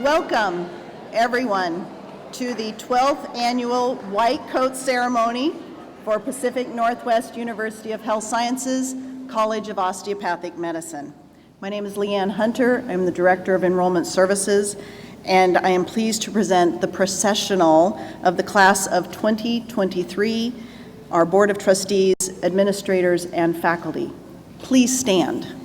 Welcome, everyone, to the 12th Annual White Coat Ceremony for Pacific Northwest University of Health Sciences College of Osteopathic Medicine. My name is Leanne Hunter. I'm the Director of Enrollment Services, and I am pleased to present the processional of the class of 2023, our Board of Trustees, administrators, and faculty. Please stand.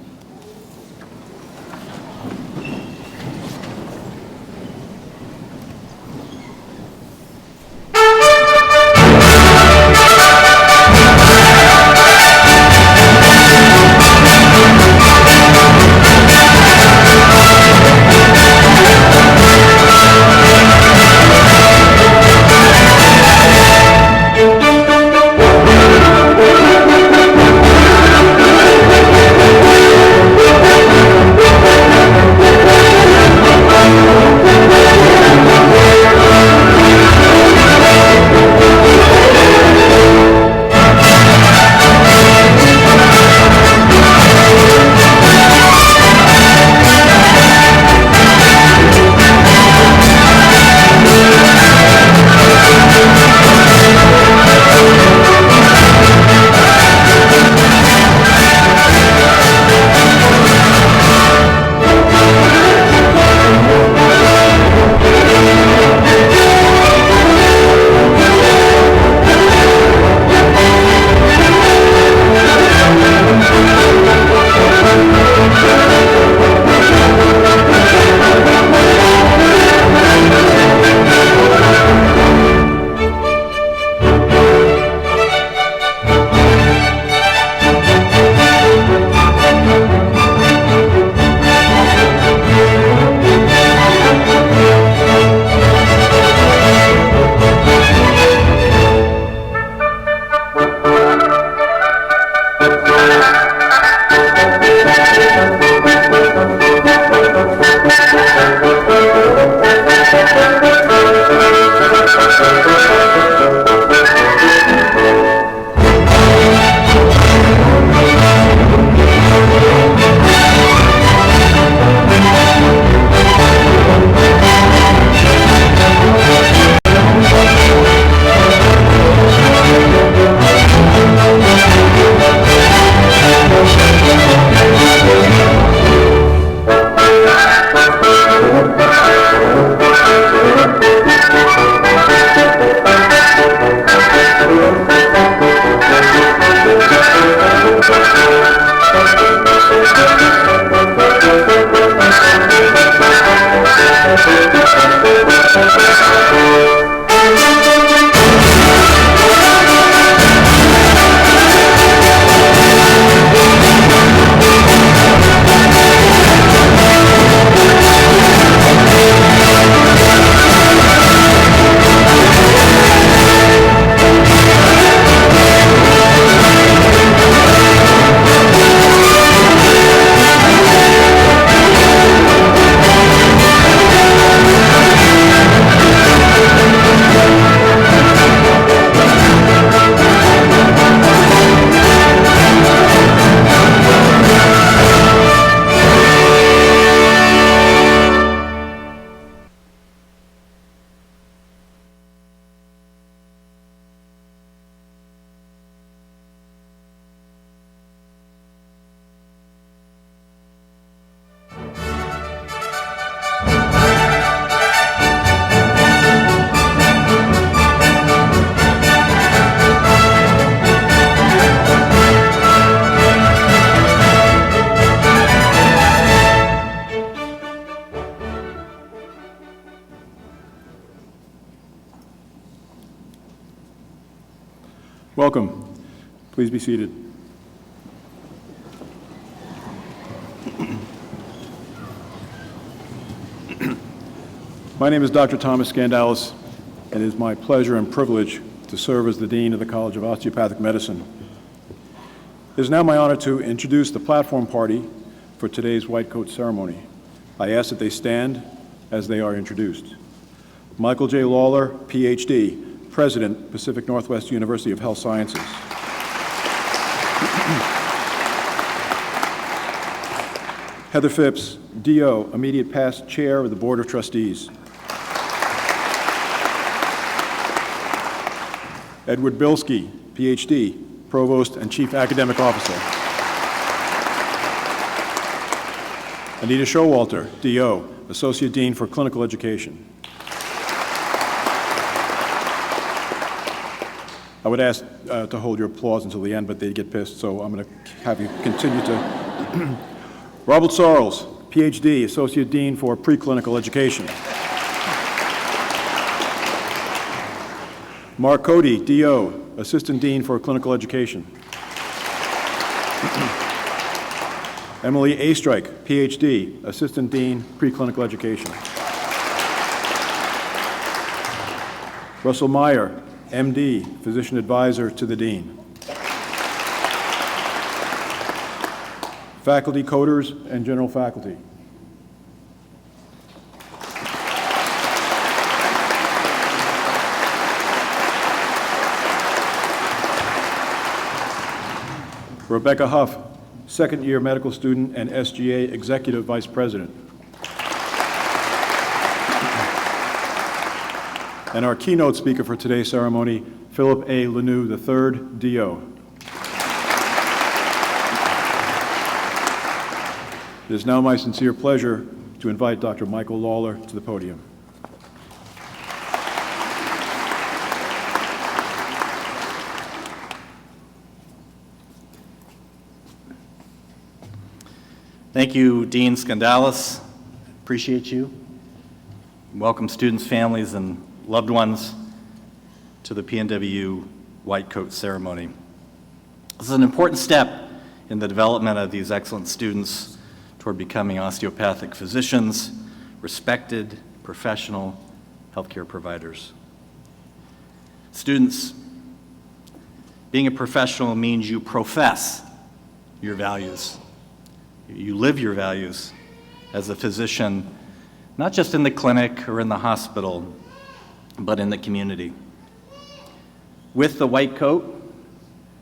Welcome. Please be seated. My name is Dr. Thomas Skandalis, and it is my pleasure and privilege to serve as the Dean of the College of Osteopathic Medicine. It is now my honor to introduce the platform party for today's white coat ceremony. I ask that they stand as they are introduced. Michael J. Lawler, PhD, President, Pacific Northwest University of Health Sciences. Heather Phipps, DO, immediate past Chair of the Board of Trustees. Edward Bilski, PhD, Provost and Chief Academic Officer. Anita Showalter, DO, Associate Dean for Clinical Education. I would ask to hold your applause until the end, but they'd get pissed, so I'm going to have you continue to. Robert Sorrells, PhD, Associate Dean for Preclinical Education. Mark Cody, DO, Assistant Dean for Clinical Education. Emily Astrike, PhD, Assistant Dean, Preclinical Education. Russell Meyer, MD, Physician Advisor to the Dean. Faculty coders and general faculty. Rebecca Huff, second-year medical student and SGA Executive Vice President. And our keynote speaker for today's ceremony, Philip A. Lanou III, DO. It is now my sincere pleasure to invite Dr. Michael Lawler to the podium. Thank you, Dean Skandalis. Appreciate you. Welcome students, families, and loved ones to the PNWU White Coat Ceremony. This is an important step in the development of these excellent students toward becoming osteopathic physicians, respected, professional healthcare providers. Students, being a professional means you profess your values. You live your values as a physician, not just in the clinic or in the hospital, but in the community. With the white coat,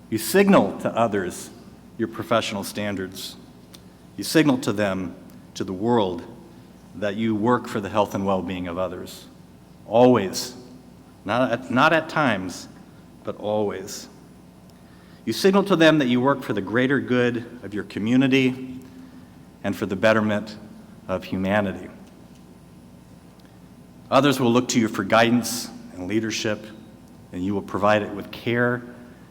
you signal to others your professional standards. You signal to them, to the world, that you work for the health and well-being of others. Always. Not at times, but always. You signal to them that you work for the greater good of your community and for the betterment of humanity. Others will look to you for guidance and leadership, and you will provide it with care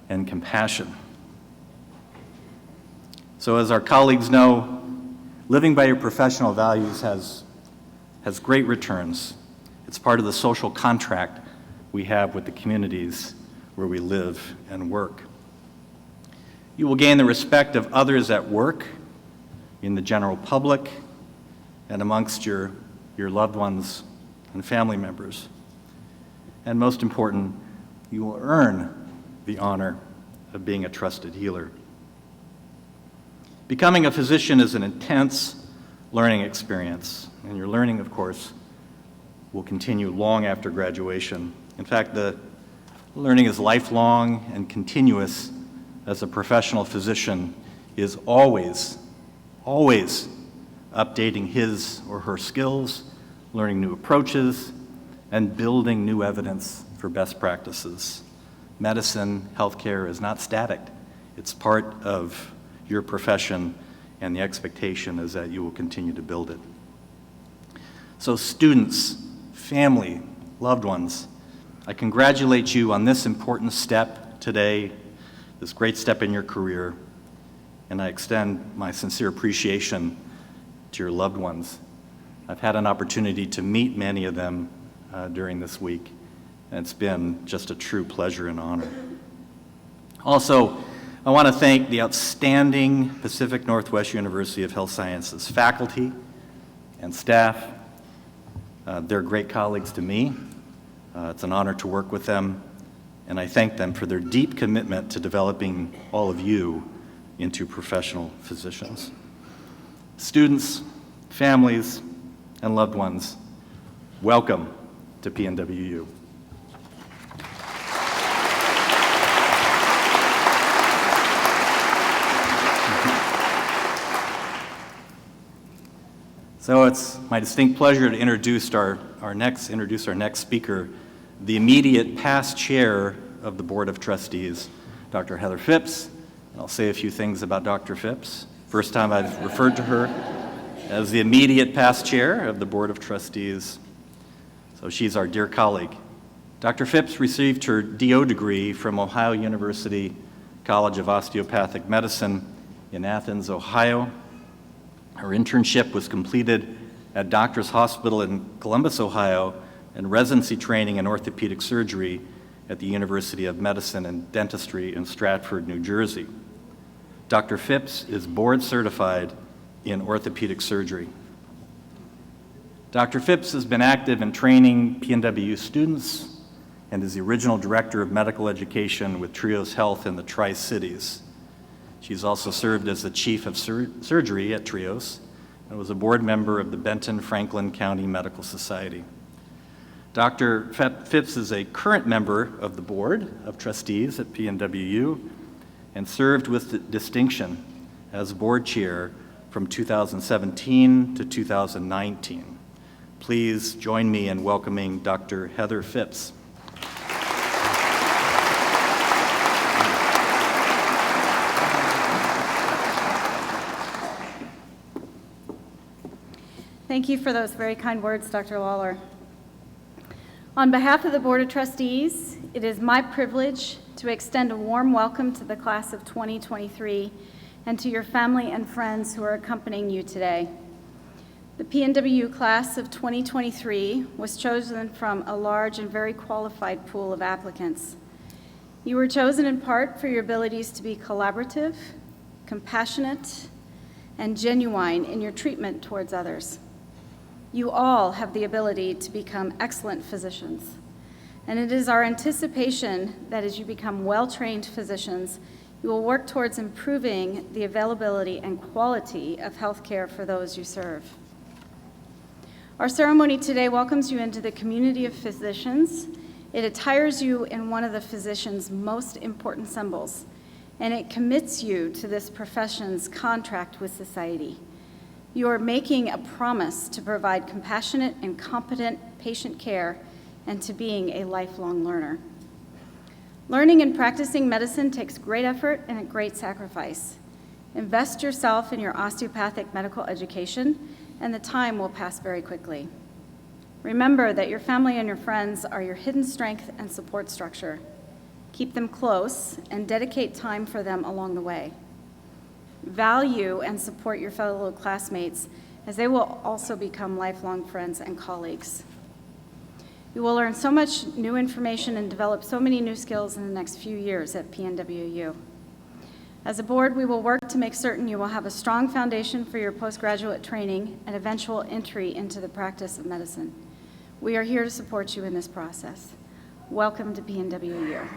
and compassion. So as our colleagues know, living by your professional values has great returns. It's part of the social contract we have with the communities where we live and work. You will gain the respect of others at work, in the general public, and amongst your loved ones and family members. And most important, you will earn the honor of being a trusted healer. Becoming a physician is an intense learning experience, and your learning, of course, will continue long after graduation. In fact, the learning is lifelong and continuous, as a professional physician is always updating his or her skills, learning new approaches, and building new evidence for best practices. Medicine, healthcare is not static. It's part of your profession, and the expectation is that you will continue to build it. So students, family, loved ones, I congratulate you on this important step today, this great step in your career, and I extend my sincere appreciation to your loved ones. I've had an opportunity to meet many of them during this week, and it's been just a true pleasure and honor. Also, I want to thank the outstanding Pacific Northwest University of Health Sciences faculty and staff. They're great colleagues to me. It's an honor to work with them, and I thank them for their deep commitment to developing all of you into professional physicians. Students, families, and loved ones, welcome to PNWU. So it's my distinct pleasure to introduce our next speaker, the immediate past chair of the Board of Trustees, Dr. Heather Phipps. And I'll say a few things about Dr. Phipps. First time I've referred to her as the immediate past chair of the Board of Trustees. So she's our dear colleague. Dr. Phipps received her DO degree from Ohio University College of Osteopathic Medicine in Athens, Ohio. Her internship was completed at Doctors Hospital in Columbus, Ohio, and residency training in orthopedic surgery at the University of Medicine and Dentistry in Stratford, New Jersey. Dr. Phipps is board certified in orthopedic surgery. Dr. Phipps has been active in training PNWU students and is the original director of medical education with Trios Health in the Tri-Cities. She's also served as the chief of surgery at Trios and was a board member of the Benton-Franklin County Medical Society. Dr. Phipps is a current member of the Board of Trustees at PNWU and served with distinction as board chair from 2017 to 2019. Please join me in welcoming Dr. Heather Phipps. Thank you for those very kind words, Dr. Lawler. On behalf of the Board of Trustees, it is my privilege to extend a warm welcome to the class of 2023 and to your family and friends who are accompanying you today. The PNWU class of 2023 was chosen from a large and very qualified pool of applicants. You were chosen in part for your abilities to be collaborative, compassionate, and genuine in your treatment towards others. You all have the ability to become excellent physicians, and it is our anticipation that as you become well-trained physicians, you will work towards improving the availability and quality of health care for those you serve. Our ceremony today welcomes you into the community of physicians. It attires you in one of the physician's most important symbols, and it commits you to this profession's contract with society. You are making a promise to provide compassionate and competent patient care and to being a lifelong learner. Learning and practicing medicine takes great effort and a great sacrifice. Invest yourself in your osteopathic medical education, and the time will pass very quickly. Remember that your family and your friends are your hidden strength and support structure. Keep them close and dedicate time for them along the way. Value and support your fellow classmates, as they will also become lifelong friends and colleagues. You will learn so much new information and develop so many new skills in the next few years at PNWU. As a board, we will work to make certain you will have a strong foundation for your postgraduate training and eventual entry into the practice of medicine. We are here to support you in this process. Welcome to PNWU.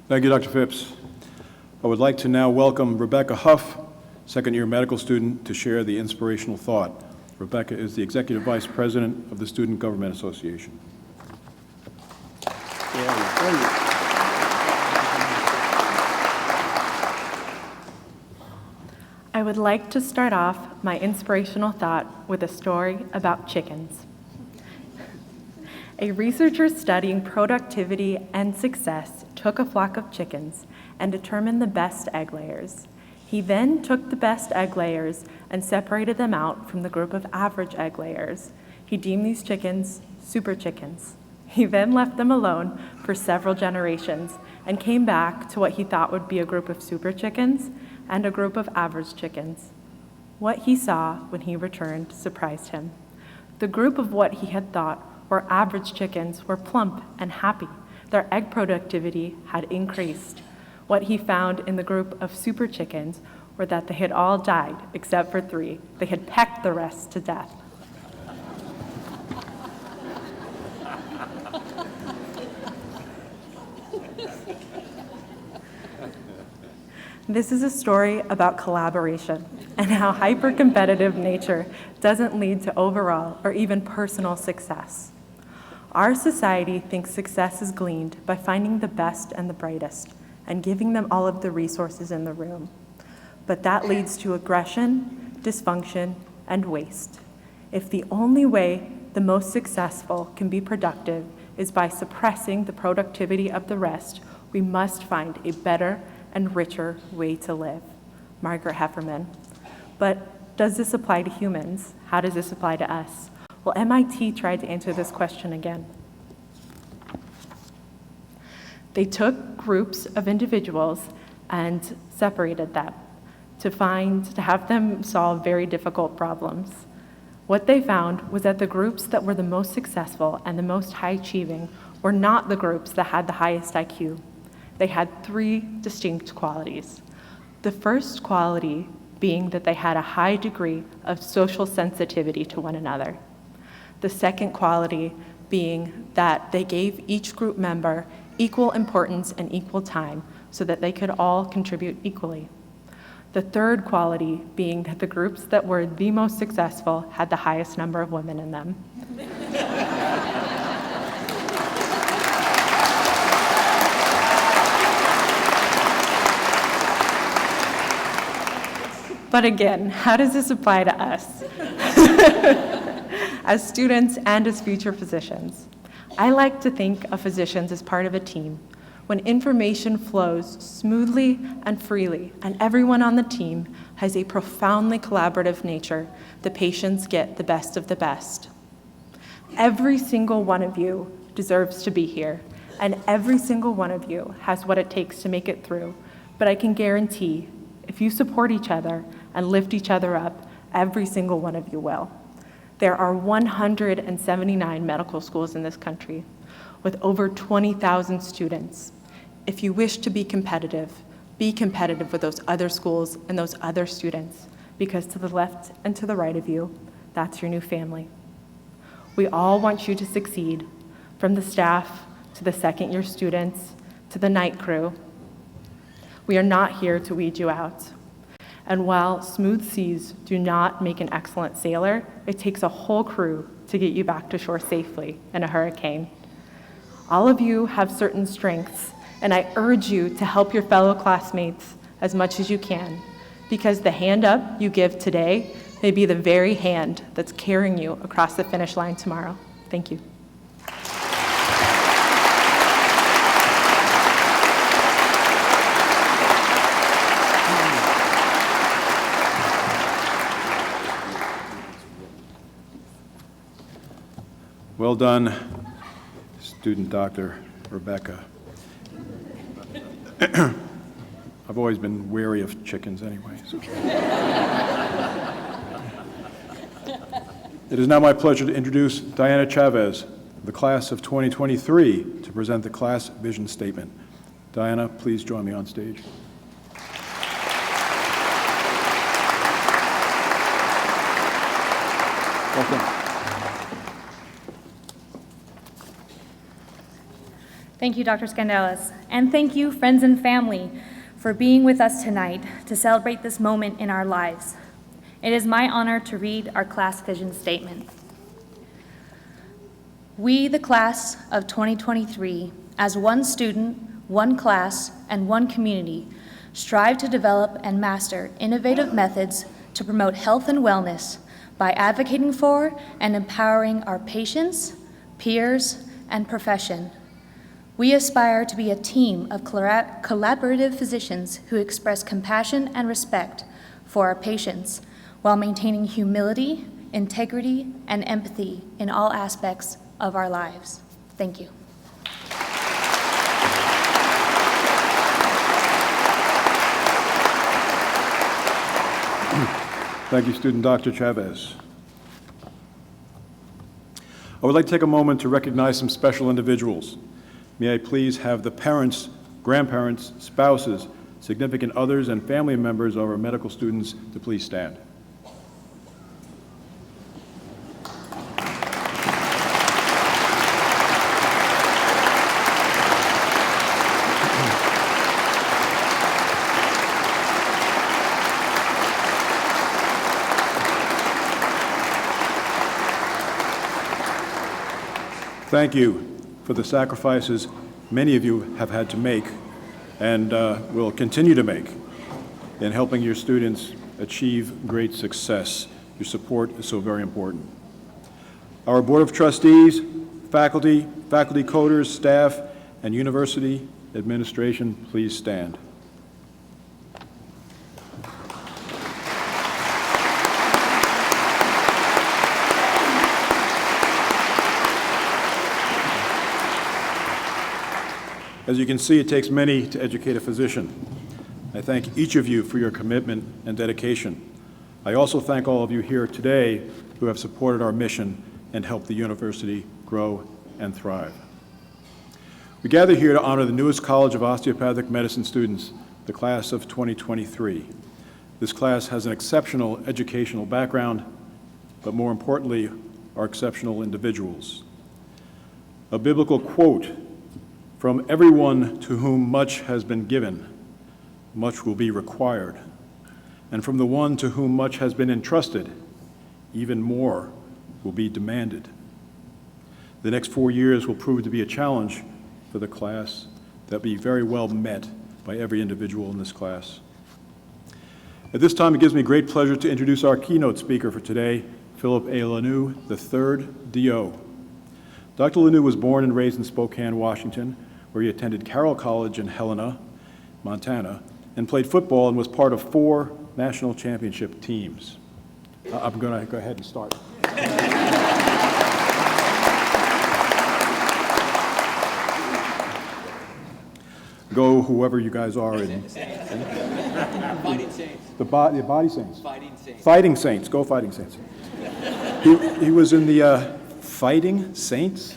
Thank you, Dr. Phipps. I would like to now welcome Rebecca Huff, second-year medical student, to share the inspirational thought. Rebecca is the Executive Vice President of the Student Government Association. I would like to start off my inspirational thought with a story about chickens. A researcher studying productivity and success took a flock of chickens and determined the best egg layers. He then took the best egg layers and separated them out from the group of average egg layers. He deemed these chickens super chickens. He then left them alone for several generations and came back to what he thought would be a group of super chickens and a group of average chickens. What he saw when he returned surprised him. The group of what he had thought were average chickens were plump and happy. Their egg productivity had increased. What he found in the group of super chickens were that they had all died except for 3. They had pecked the rest to death. This is a story about collaboration and how hyper-competitive nature doesn't lead to overall or even personal success. Our society thinks success is gleaned by finding the best and the brightest and giving them all of the resources in the room. But that leads to aggression, dysfunction, and waste. If the only way the most successful can be productive is by suppressing the productivity of the rest, we must find a better and richer way to live. Margaret Hefferman. But does this apply to humans? How does this apply to us? Well, MIT tried to answer this question again. They took groups of individuals and separated them to have them solve very difficult problems. What they found was that the groups that were the most successful and the most high-achieving were not the groups that had the highest IQ. They had 3 distinct qualities. The first quality being that they had a high degree of social sensitivity to one another. The second quality being that they gave each group member equal importance and equal time so that they could all contribute equally. The third quality being that the groups that were the most successful had the highest number of women in them. But again, how does this apply to us? As students and as future physicians, I like to think of physicians as part of a team. When information flows smoothly and freely, and everyone on the team has a profoundly collaborative nature, the patients get the best of the best. Every single one of you deserves to be here, and every single one of you has what it takes to make it through. But I can guarantee, if you support each other and lift each other up, every single one of you will. There are 179 medical schools in this country with over 20,000 students. If you wish to be competitive with those other schools and those other students, because to the left and to the right of you, that's your new family. We all want you to succeed, from the staff to the second-year students to the night crew. We are not here to weed you out. And while smooth seas do not make an excellent sailor, it takes a whole crew to get you back to shore safely in a hurricane. All of you have certain strengths, and I urge you to help your fellow classmates as much as you can, because the hand up you give today may be the very hand that's carrying you across the finish line tomorrow. Thank you. Well done, student Dr. Rebecca. I've always been wary of chickens anyway. So. It is now my pleasure to introduce Diana Chavez, the class of 2023, to present the class vision statement. Diana, please join me on stage. Welcome. Thank you, Dr. Skandalis, and thank you, friends and family, for being with us tonight to celebrate this moment in our lives. It is my honor to read our class vision statement. We, the class of 2023, as one student, one class, and one community, strive to develop and master innovative methods to promote health and wellness by advocating for and empowering our patients, peers, and profession. We aspire to be a team of collaborative physicians who express compassion and respect for our patients while maintaining humility, integrity, and empathy in all aspects of our lives. Thank you. Thank you, student Dr. Chavez. I would like to take a moment to recognize some special individuals. May I please have the parents, grandparents, spouses, significant others, and family members of our medical students to please stand. Thank you for the sacrifices many of you have had to make and will continue to make in helping your students achieve great success. Your support is so very important. Our Board of Trustees, faculty coders, staff, and university administration, please stand. As you can see, it takes many to educate a physician. I thank each of you for your commitment and dedication. I also thank all of you here today who have supported our mission and helped the university grow and thrive. We gather here to honor the newest College of Osteopathic Medicine students, the class of 2023. This class has an exceptional educational background, but more importantly, are exceptional individuals. A biblical quote: "From everyone to whom much has been given, much will be required. And from the one to whom much has been entrusted, even more will be demanded." The next 4 years will prove to be a challenge for the class that will be very well met by every individual in this class. At this time, it gives me great pleasure to introduce our keynote speaker for today, Philip A. Lanoux, III, D.O. Dr. Lanoux was born and raised in Spokane, Washington, where he attended Carroll College in Helena, Montana, and played football and was part of 4 national championship teams. I'm going to go ahead and start. Go, whoever you guys are. Fighting Saints. The Body Saints. Fighting Saints. Fighting Saints. Go Fighting Saints. He was in the Fighting Saints.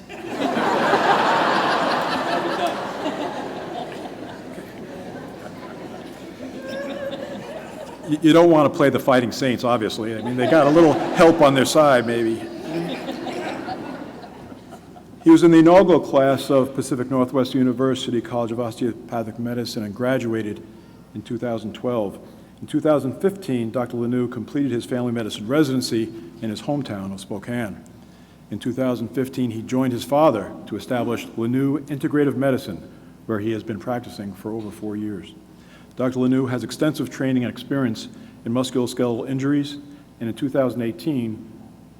You don't want to play the Fighting Saints, obviously. I mean, they got a little help on their side, maybe. He was in the inaugural class of Pacific Northwest University College of Osteopathic Medicine and graduated in 2012. In 2015, Dr. Lanoux completed his family medicine residency in his hometown of Spokane. In 2015, he joined his father to establish Lanoux Integrative Medicine, where he has been practicing for over 4 years. Dr. Lanoux has extensive training and experience in musculoskeletal injuries, and in 2018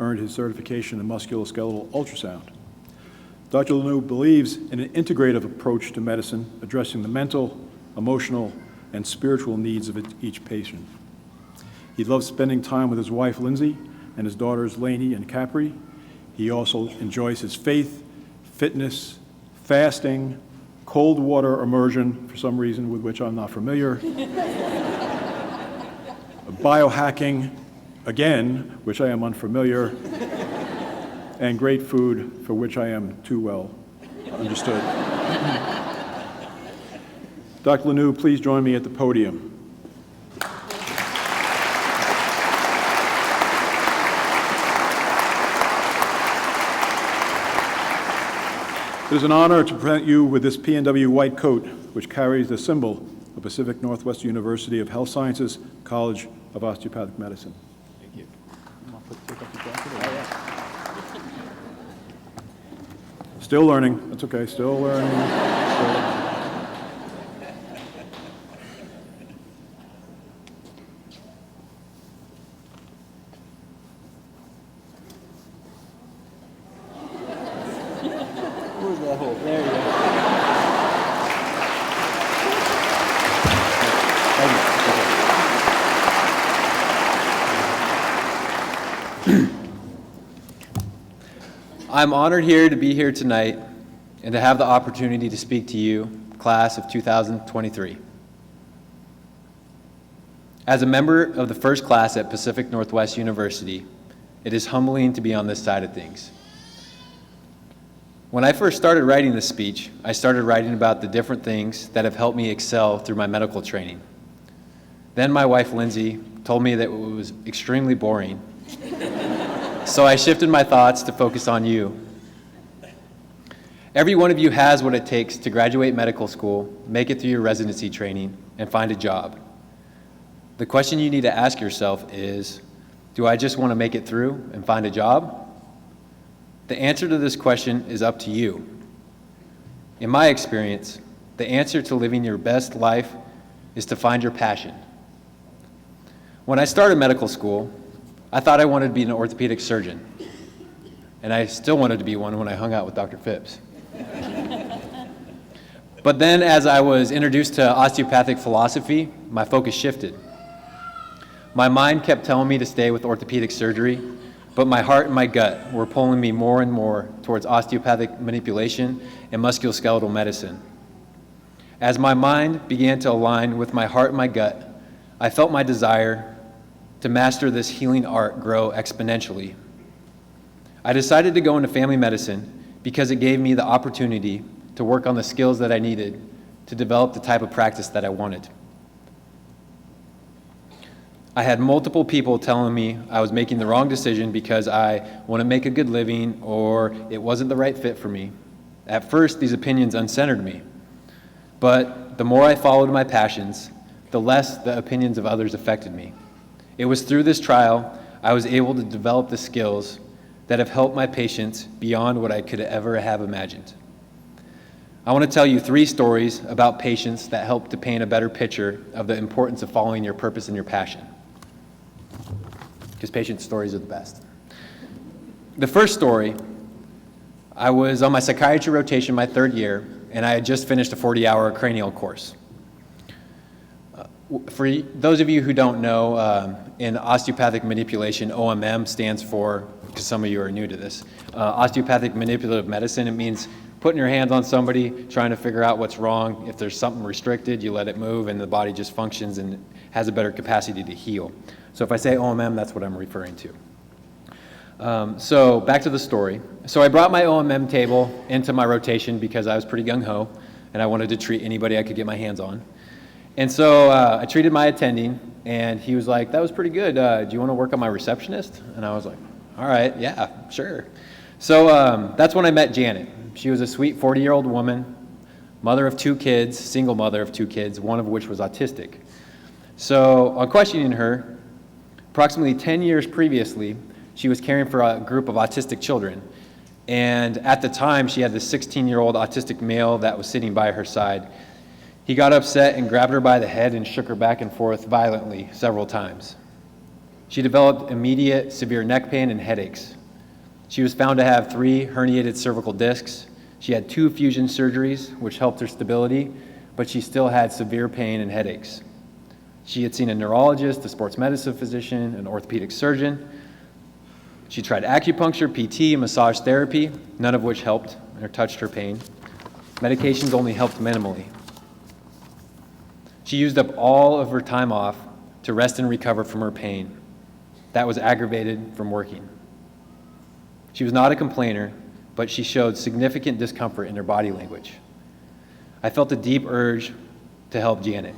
earned his certification in musculoskeletal ultrasound. Dr. Lanoux believes in an integrative approach to medicine, addressing the mental, emotional, and spiritual needs of each patient. He loves spending time with his wife, Lindsay, and his daughters, Lainey and Capri. He also enjoys his faith, fitness, fasting, cold water immersion, for some reason with which I'm not familiar, biohacking, again, which I am unfamiliar, and great food, for which I am too well understood. Dr. Lanoux, please join me at the podium. It is an honor to present you with this PNWU white coat, which carries the symbol of Pacific Northwest University of Health Sciences College of Osteopathic Medicine. Thank you. Still learning. That's okay. Still learning. Where's that hole? There you go. I'm honored here to be here tonight and to have the opportunity to speak to you, class of 2023. As a member of the first class at Pacific Northwest University, it is humbling to be on this side of things. When I first started writing this speech, I started writing about the different things that have helped me excel through my medical training. Then my wife, Lindsay, told me that it was extremely boring. So I shifted my thoughts to focus on you. Every one of you has what it takes to graduate medical school, make it through your residency training, and find a job. The question you need to ask yourself is, do I just want to make it through and find a job? The answer to this question is up to you. In my experience, the answer to living your best life is to find your passion. When I started medical school, I thought I wanted to be an orthopedic surgeon, and I still wanted to be one when I hung out with Dr. Phipps. But then as I was introduced to osteopathic philosophy, my focus shifted. My mind kept telling me to stay with orthopedic surgery, but my heart and my gut were pulling me more and more towards osteopathic manipulation and musculoskeletal medicine. As my mind began to align with my heart and my gut, I felt my desire to master this healing art grow exponentially. I decided to go into family medicine because it gave me the opportunity to work on the skills that I needed to develop the type of practice that I wanted. I had multiple people telling me I was making the wrong decision because I want to make a good living or it wasn't the right fit for me. At first, these opinions uncentered me, but the more I followed my passions, the less the opinions of others affected me. It was through this trial I was able to develop the skills that have helped my patients beyond what I could ever have imagined. I want to tell you 3 stories about patients that help to paint a better picture of the importance of following your purpose and your passion. Because patient stories are the best. The first story, I was on my psychiatry rotation my 3rd year, and I had just finished a 40-hour cranial course. For those of you who don't know, in osteopathic manipulation, OMM stands for, because some of you are new to this, osteopathic manipulative medicine. It means putting your hands on somebody, trying to figure out what's wrong. If there's something restricted, you let it move, and the body just functions and has a better capacity to heal. So if I say OMM, that's what I'm referring to. So back to the story. So I brought my OMM table into my rotation because I was pretty gung-ho, and I wanted to treat anybody I could get my hands on. And so I treated my attending, and he was like, that was pretty good. Do you want to work on my receptionist? And I was like, all right, yeah, sure. So that's when I met Janet. She was a sweet 40-year-old woman, mother of 2 kids, single mother of 2 kids, one of which was autistic. So on questioning her, approximately 10 years previously, she was caring for a group of autistic children. And at the time, she had this 16-year-old autistic male that was sitting by her side. He got upset and grabbed her by the head and shook her back and forth violently several times. She developed immediate severe neck pain and headaches. She was found to have 3 herniated cervical discs. She had 2 fusion surgeries, which helped her stability, but she still had severe pain and headaches. She had seen a neurologist, a sports medicine physician, an orthopedic surgeon. She tried acupuncture, PT, massage therapy, none of which helped or touched her pain. Medications only helped minimally. She used up all of her time off to rest and recover from her pain. That was aggravated from working. She was not a complainer, but she showed significant discomfort in her body language. I felt a deep urge to help Janet.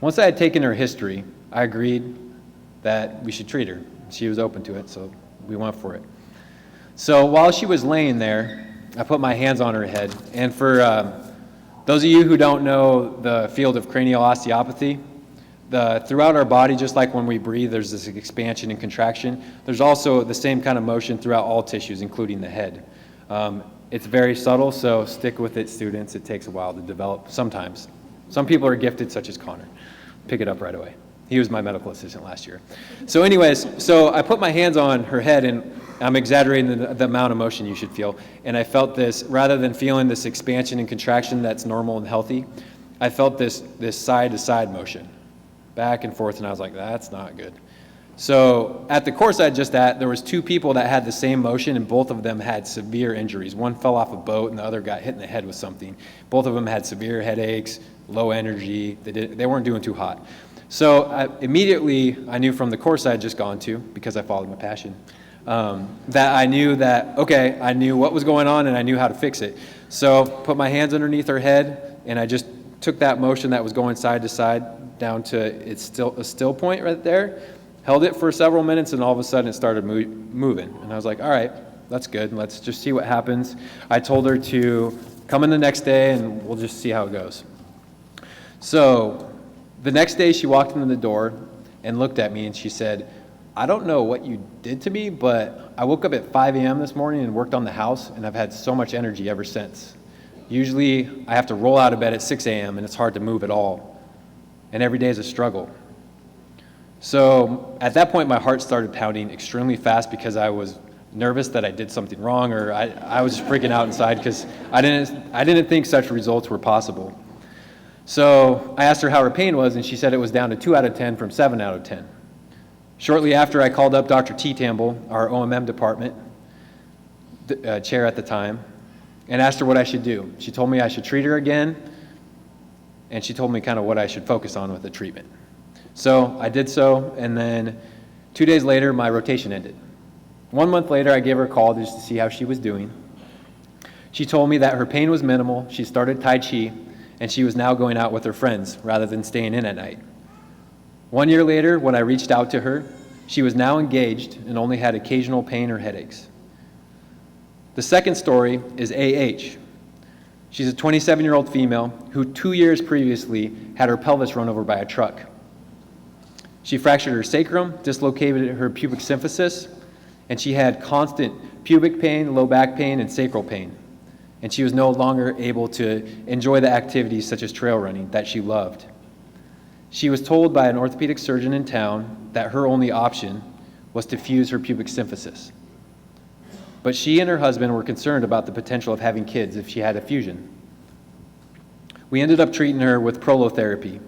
Once I had taken her history, I agreed that we should treat her. She was open to it, so we went for it. So while she was laying there, I put my hands on her head, and for those of you who don't know the field of cranial osteopathy, throughout our body, just like when we breathe, there's this expansion and contraction. There's also the same kind of motion throughout all tissues, including the head. It's very subtle, so stick with it, students. It takes a while to develop sometimes. Some people are gifted, such as Connor. Pick it up right away. He was my medical assistant last year. So anyways, so I put my hands on her head, and I'm exaggerating the amount of motion you should feel. And I felt this, rather than feeling this expansion and contraction that's normal and healthy, I felt this side-to-side motion, back and forth, and I was like, that's not good. So at the course I had just at, there was 2 people that had the same motion, and both of them had severe injuries. One fell off a boat, and the other got hit in the head with something. Both of them had severe headaches, low energy. They weren't doing too hot. So immediately, I knew from the course I had just gone to, because I followed my passion, that I knew that, okay, I knew what was going on, and I knew how to fix it. So put my hands underneath her head, and I just took that motion that was going side to side down to a still point right there, held it for several minutes, and all of a sudden it started moving. And I was like, all right, that's good. Let's just see what happens. I told her to come in the next day, and we'll just see how it goes. So the next day she walked into the door and looked at me, and she said, I don't know what you did to me, but I woke up at 5 a.m. this morning and worked on the house, and I've had so much energy ever since. Usually, I have to roll out of bed at 6 a.m., and it's hard to move at all. And every day is a struggle. So at that point, my heart started pounding extremely fast because I was nervous that I did something wrong, or I was freaking out inside because I didn't think such results were possible. So I asked her how her pain was, and she said it was down to 2 out of 10 from 7 out of 10. Shortly after, I called up Dr. T. Tamble, our OMM department chair at the time, and asked her what I should do. She told me I should treat her again, and she told me kind of what I should focus on with the treatment. So I did so, and then 2 days later, my rotation ended. 1 month later, I gave her a call just to see how she was doing. She told me that her pain was minimal, she started Tai Chi, and she was now going out with her friends rather than staying in at night. 1 year later, when I reached out to her, she was now engaged and only had occasional pain or headaches. The second story is AH. She's a 27-year-old female who 2 years previously had her pelvis run over by a truck. She fractured her sacrum, dislocated her pubic symphysis, and she had constant pubic pain, low back pain, and sacral pain. And she was no longer able to enjoy the activities such as trail running that she loved. She was told by an orthopedic surgeon in town that her only option was to fuse her pubic symphysis. But she and her husband were concerned about the potential of having kids if she had a fusion. We ended up treating her with prolotherapy.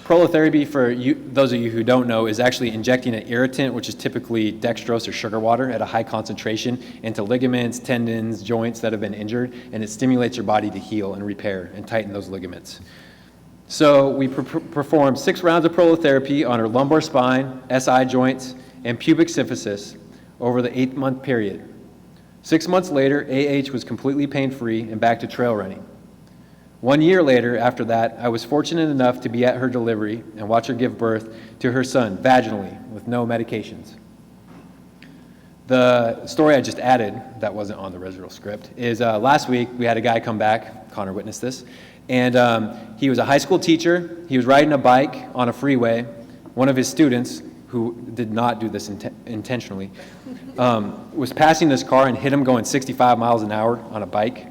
Prolotherapy, for those of you who don't know, is actually injecting an irritant, which is typically dextrose or sugar water, at a high concentration into ligaments, tendons, joints that have been injured, and it stimulates your body to heal and repair and tighten those ligaments. So we performed 6 rounds of prolotherapy on her lumbar spine, SI joints, and pubic symphysis over the 8-month period. 6 months later, AH was completely pain-free and back to trail running. 1 year later, after that, I was fortunate enough to be at her delivery and watch her give birth to her son vaginally with no medications. The story I just added, that wasn't on the original script, is last week we had a guy come back, Connor witnessed this, and he was a high school teacher. He was riding a bike on a freeway. One of his students, who did not do this intentionally, was passing this car and hit him going 65 miles an hour on a bike.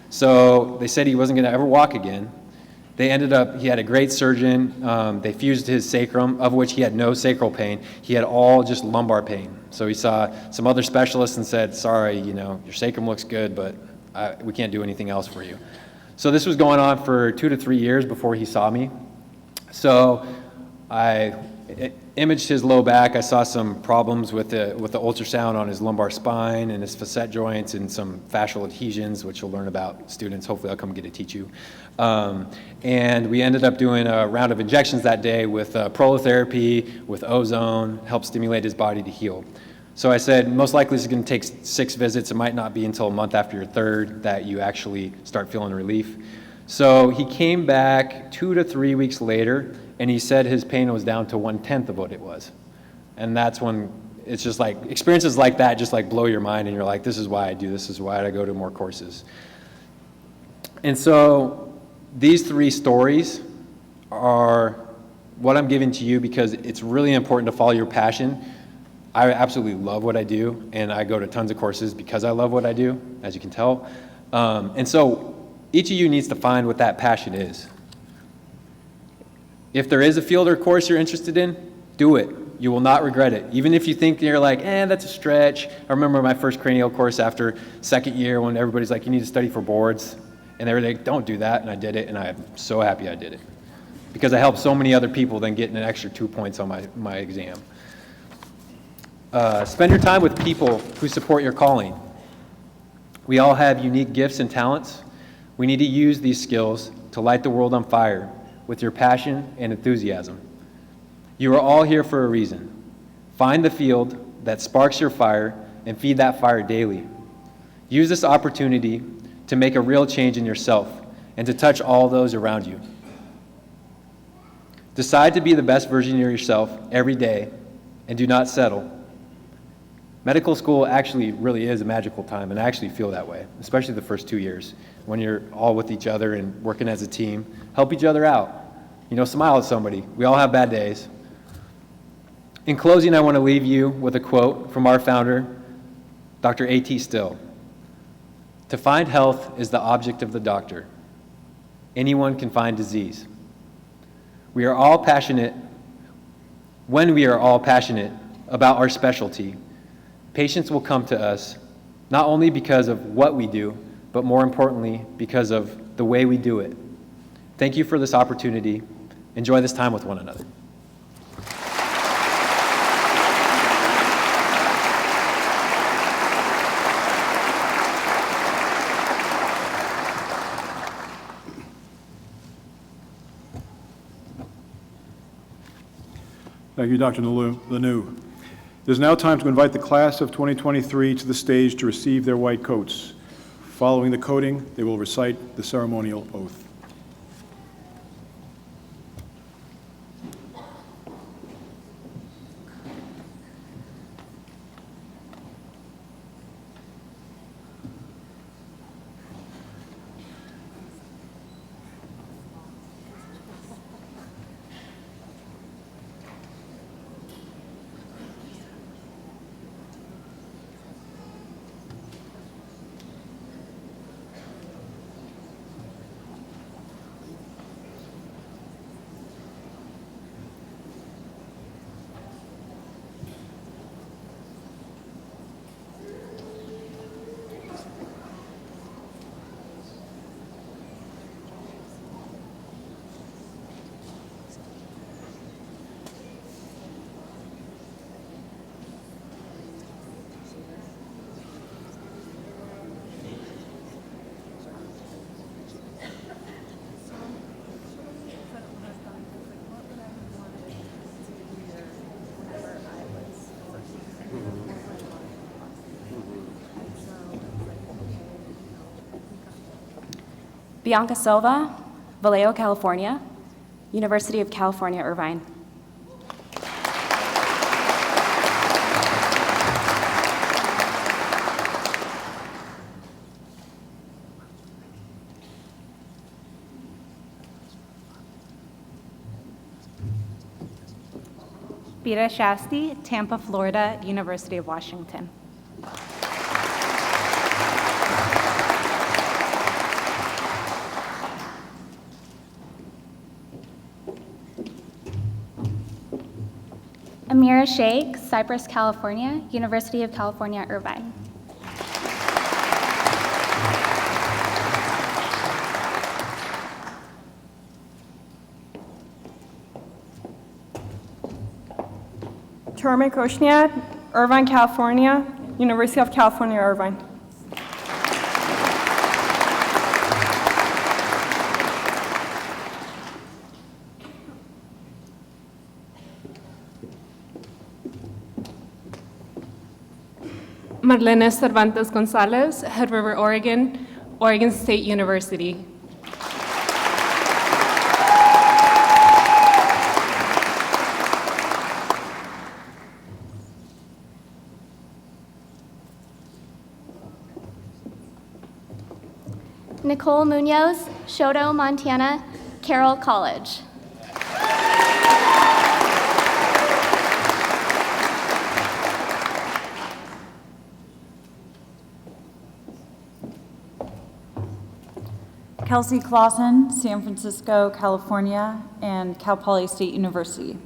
So they said he wasn't going to ever walk again. He had a great surgeon. They fused his sacrum, of which he had no sacral pain. He had all just lumbar pain. So he saw some other specialists and said, sorry, your sacrum looks good, but we can't do anything else for you. So this was going on for 2 to 3 years before he saw me. So I imaged his low back. I saw some problems with the ultrasound on his lumbar spine and his facet joints and some fascial adhesions, which you'll learn about, students. Hopefully I'll come get to teach you. And we ended up doing a round of injections that day with prolotherapy, with ozone, help stimulate his body to heal. So I said, most likely this is going to take 6 visits. It might not be until a month after your 3rd that you actually start feeling relief. So he came back 2 to 3 weeks later, and he said his pain was down to 1/10 of what it was. And that's when it's just like, experiences like that just like blow your mind, and you're like, this is why I do this is why I go to more courses. And so these 3 stories are what I'm giving to you because it's really important to follow your passion. I absolutely love what I do, and I go to tons of courses because I love what I do, as you can tell. And so each of you needs to find what that passion is. If there is a field or course you're interested in, do it. You will not regret it. Even if you think you're like, that's a stretch. I remember my first cranial course after 2nd year when everybody's like, you need to study for boards. And they were like, don't do that. And I did it, and I'm so happy I did it. Because I helped so many other people then getting an extra 2 points on my exam. Spend your time with people who support your calling. We all have unique gifts and talents. We need to use these skills to light the world on fire with your passion and enthusiasm. You are all here for a reason. Find the field that sparks your fire and feed that fire daily. Use this opportunity to make a real change in yourself and to touch all those around you. Decide to be the best version of yourself every day and do not settle. Medical school actually really is a magical time, and I actually feel that way, especially the first 2 years when you're all with each other and working as a team. Help each other out. Smile at somebody. We all have bad days. In closing, I want to leave you with a quote from our founder, Dr. A.T. Still. "To find health is the object of the doctor. Anyone can find disease. When we are all passionate about our specialty, patients will come to us not only because of what we do, but more importantly, because of the way we do it. Thank you for this opportunity. Enjoy this time with one another." Thank you, Dr. Lanou. It is now time to invite the class of 2023 to the stage to receive their white coats. Following the coating, they will recite the ceremonial oath. Bianca Silva, Vallejo, California, University of California, Irvine. Bira Shasti, Tampa, Florida, University of Washington. Amira Sheikh, Cypress, California, University of California, Irvine. Torme Koshniak, Irvine, California, University of California, Irvine. Marlene Cervantes Gonzalez, Head River, Oregon, Oregon State University. Nicole Munoz, Shoto, Montana, Carroll College. Kelsey Clausen, San Francisco, California, and Cal Poly State University.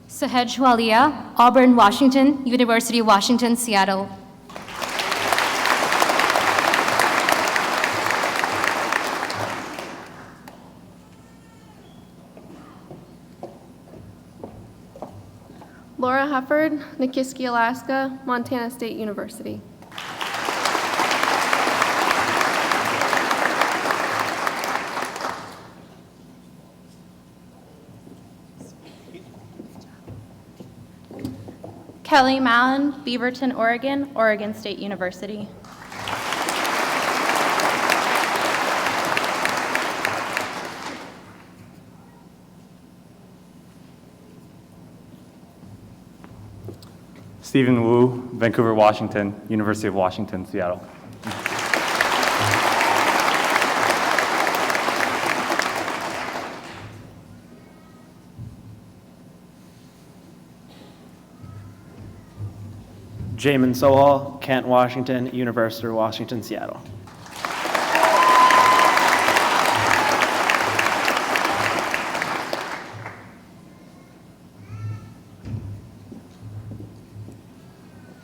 Sahed Shwalia, Auburn, Washington, University of Washington, Seattle. Laura Hufford, Nikiski, Alaska, Montana State University. Kelly Mallon, Beaverton, Oregon, Oregon State University. Stephen Wu, Vancouver, Washington, University of Washington, Seattle. Jamin Sohal, Kent, Washington, University of Washington, Seattle.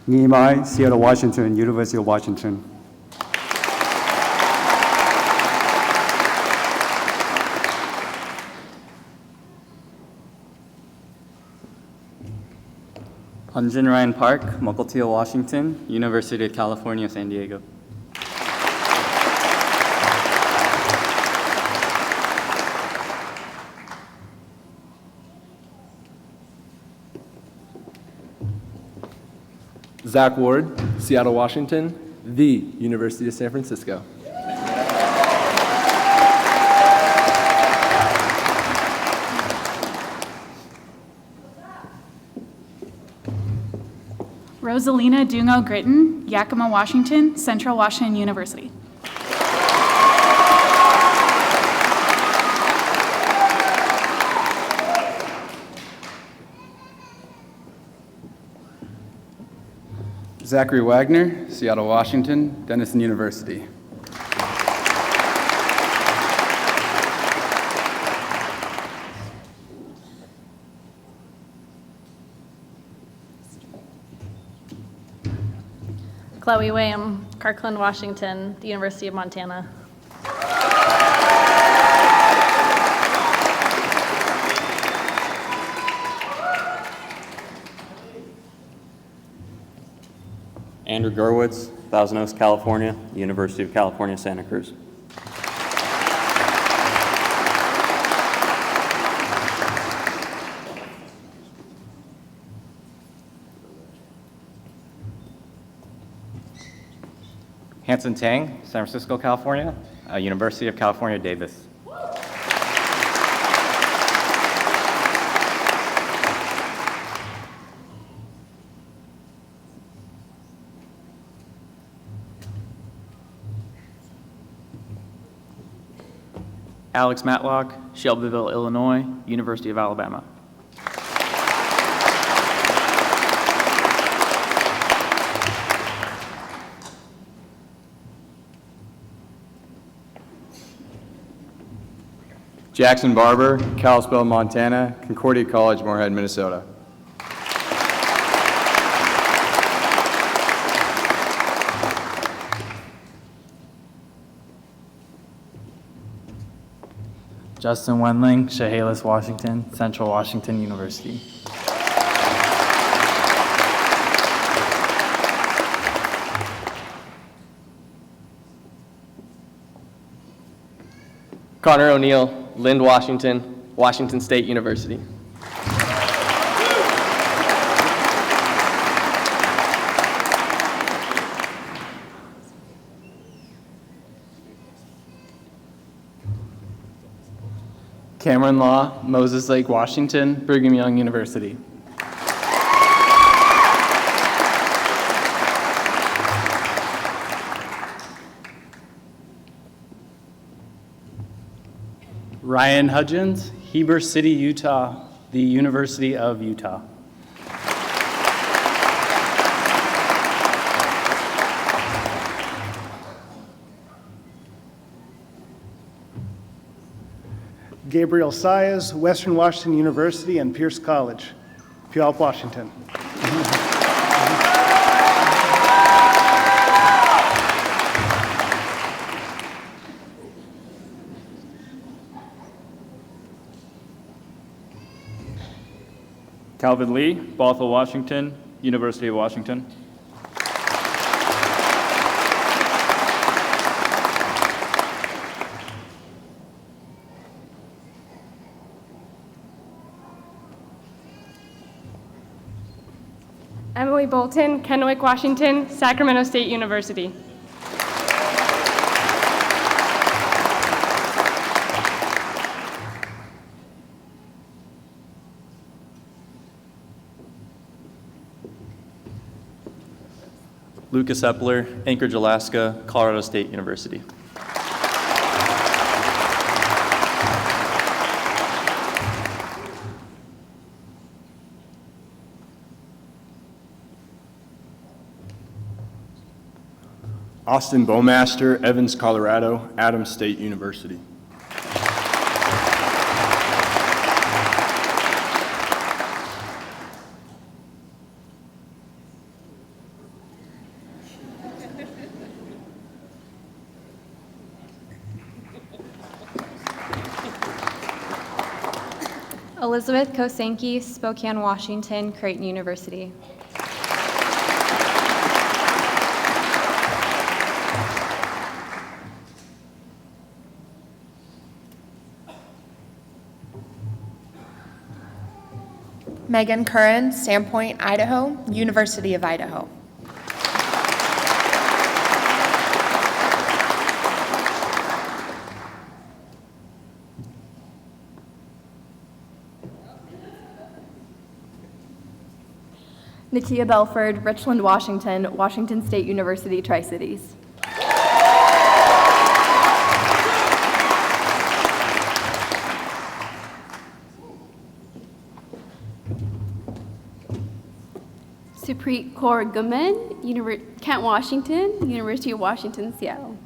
Nehemiah, Seattle, Washington, University of Washington. Hunjin Ryan Park, Mukilteo, Washington, University of California, San Diego. Zach Ward, Seattle, Washington, the University of San Francisco. Rosalina Dungo Gritton, Yakima, Washington, Central Washington University. Zachary Wagner, Seattle, Washington, Denison University. Chloe Wham, Kirkland, Washington, the University of Montana. Andrew Gurwitz, Thousand Oaks, California, University of California, Santa Cruz. Hanson Tang, San Francisco, California, University of California, Davis. Alex Matlock, Shelbyville, Illinois, University of Alabama. Jackson Barber, Kalispell, Montana, Concordia College, Moorhead, Minnesota. Justin Wendling, Chehalis, Washington, Central Washington University. Connor O'Neill, Lind, Washington, Washington State University. Cameron Law, Moses Lake, Washington, Brigham Young University. Ryan Hudgens, Heber City, Utah, the University of Utah. Gabriel Saez, Western Washington University and Pierce College, Puyallup, Washington. Calvin Lee, Bothell, Washington, University of Washington. Emily Bolton, Kennewick, Washington, Sacramento State University. Lucas Epler, Anchorage, Alaska, Colorado State University. Austin Bowmaster, Evans, Colorado, Adams State University. Elizabeth Kosenki, Spokane, Washington, Creighton University. Megan Curran, Sandpoint, Idaho, University of Idaho. Nakia Belford, Richland, Washington, Washington State University, Tri-Cities. Supreet Kaur Guman, Kent, Washington, University of Washington, Seattle.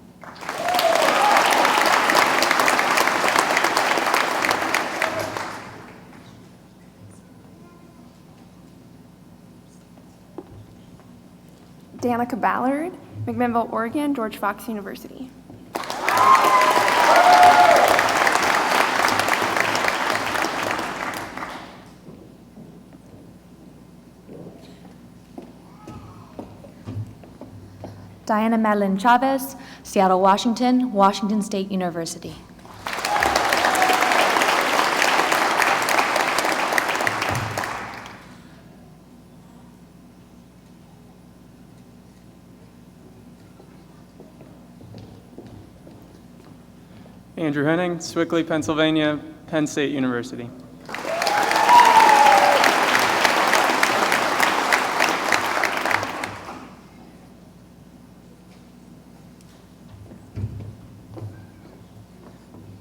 Danica Ballard, McMinnville, Oregon, George Fox University. Diana Madeline Chavez, Seattle, Washington, Washington State University. Andrew Henning, Swickley, Pennsylvania, Penn State University.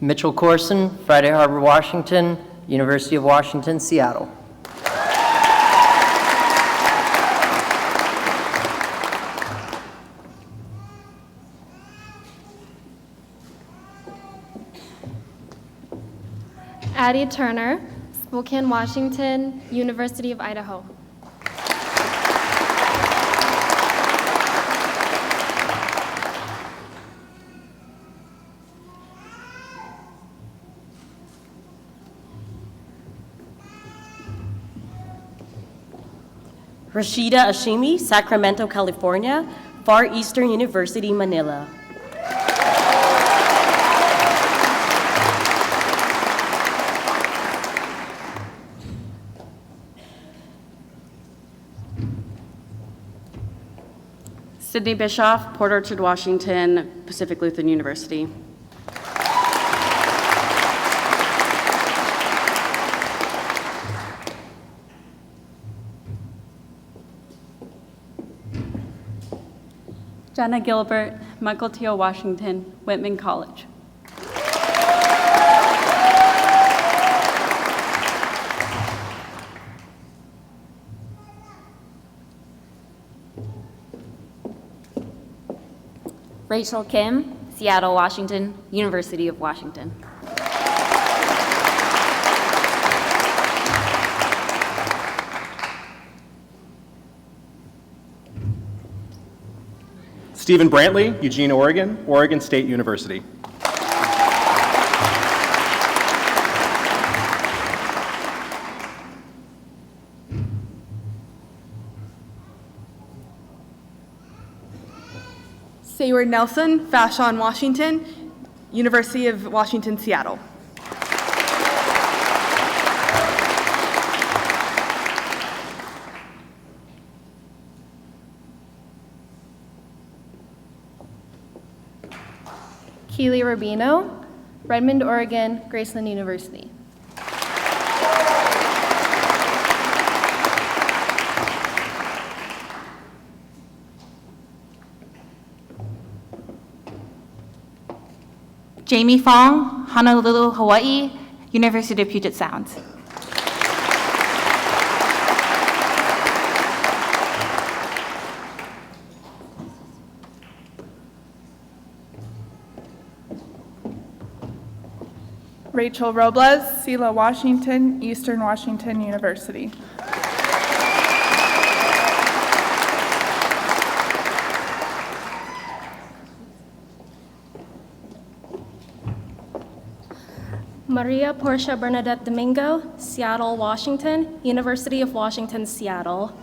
Mitchell Corson, Friday Harbor, Washington, University of Washington, Seattle. Addie Turner, Spokane, Washington, University of Idaho. Rashida Ashimi, Sacramento, California, Far Eastern University, Manila. Sydney Bischoff, Port Orchard, Washington, Pacific Lutheran University. Jenna Gilbert, Mukilteo, Washington, Whitman College. Rachel Kim, Seattle, Washington, University of Washington. Stephen Brantley, Eugene, Oregon, Oregon State University. Sayward Nelson, Vashon, Washington, University of Washington, Seattle. Keely Rubino, Redmond, Oregon, Graceland University. Jamie Fong, Honolulu, Hawaii, University of Puget Sound. Rachel Robles, Selah, Washington, Eastern Washington University. Maria Portia Bernadette Domingo, Seattle, Washington, University of Washington, Seattle.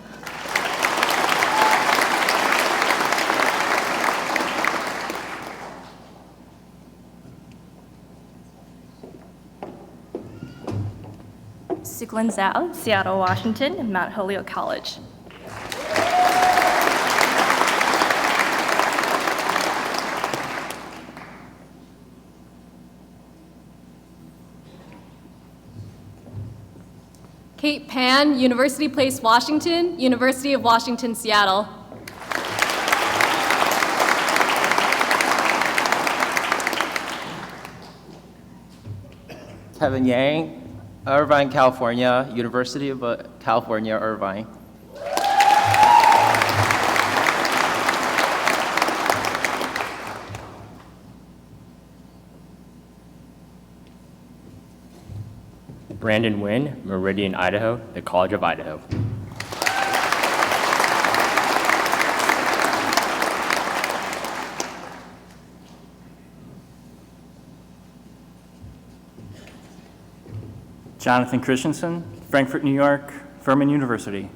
Siglin Zhao, Seattle, Washington, Mount Holyoke College. Kate Pan, University Place, Washington, University of Washington, Seattle. Kevin Yang, Irvine, California, University of California, Irvine. Brandon Nguyen, Meridian, Idaho, the College of Idaho. Jonathan Christensen, Frankfurt, New York, Furman University.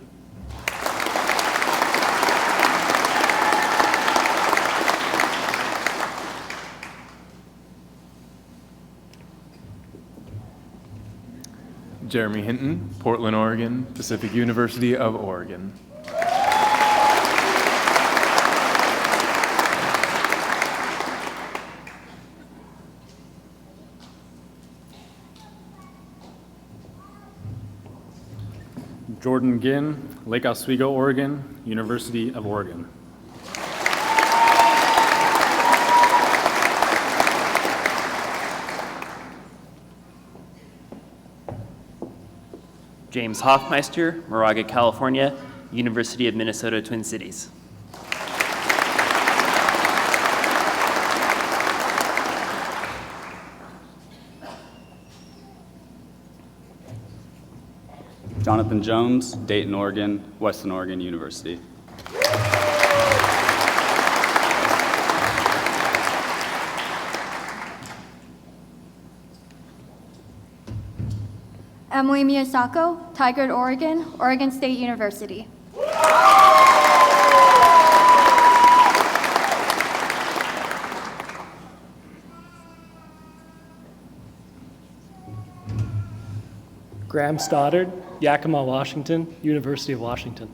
Jeremy Hinton, Portland, Oregon, Pacific University of Oregon. Jordan Ginn, Lake Oswego, Oregon, University of Oregon. James Hoffmeister, Moraga, California, University of Minnesota, Twin Cities. Jonathan Jones, Dayton, Oregon, Western Oregon University. Emily Miyasako, Tigard, Oregon, Oregon State University. Graham Stoddard, Yakima, Washington, University of Washington.